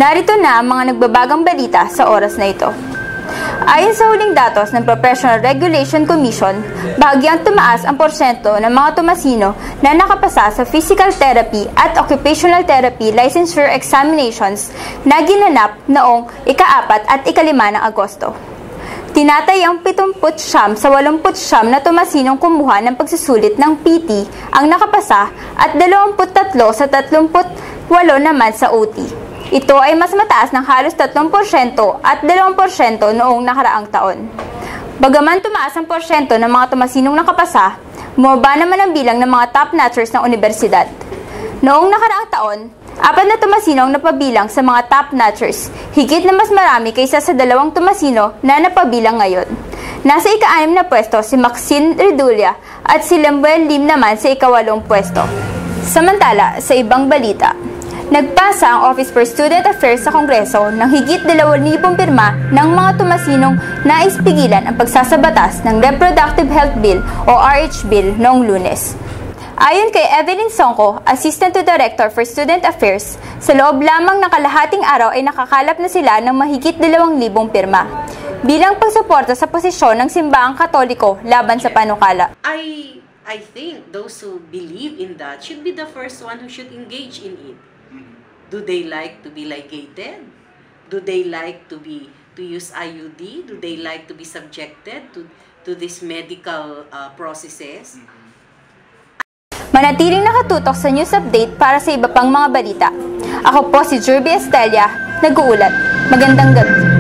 Narito na ang mga nagbabagang balita sa oras na ito. Ayon sa huling datos ng Professional Regulation Commission, bahagyang tumaas ang porsyento ng mga tumasino na nakapasa sa physical therapy at occupational therapy licensure examinations na ginanap noong ika-4 at ika-5 ng Agosto. Tinatayang 79 sa 89 na tumasinong kumuha ng pagsusulit ng PT ang nakapasa at 23 sa 38 naman sa OT. Ito ay mas mataas ng halos 3% at 2% noong nakaraang taon. Bagaman tumaas ang porsyento ng mga tumasinong nakapasa, bumaba naman ang bilang ng mga top-notchers ng universidad. Noong nakaraang taon, 4 na tumasinong napabilang sa mga top-notchers, higit na mas marami kaysa sa 2 tumasino na napabilang ngayon. Nasa ika-6 na pwesto si Maxine Redulla at si Lemuel Lim naman sa ika-8 pwesto. Samantala, sa ibang balita, nagpasa ang Office for Student Affairs sa Kongreso ng higit 2,000 pirma ng mga tumasinong nais pigilan ang pagsasabatas ng Reproductive Health Bill o RH Bill noong Lunes. Ayon kay Evelyn Songko, Assistant to Director for Student Affairs, sa loob lamang ng kalahating araw ay nakakalap na sila ng mahigit 2,000 pirma bilang pagsuporta sa posisyon ng Simbahang Katoliko laban sa panukala. I think those who believe in that should be the first one who should engage in it. Do they like to be ligated? Do they like to use IUD? Do they like to be subjected to these medical processes? Manatiling nakatutok sa news update para sa iba pang mga balita. Ako po si Jerby Estella, nag-uulat. Magandang gabi.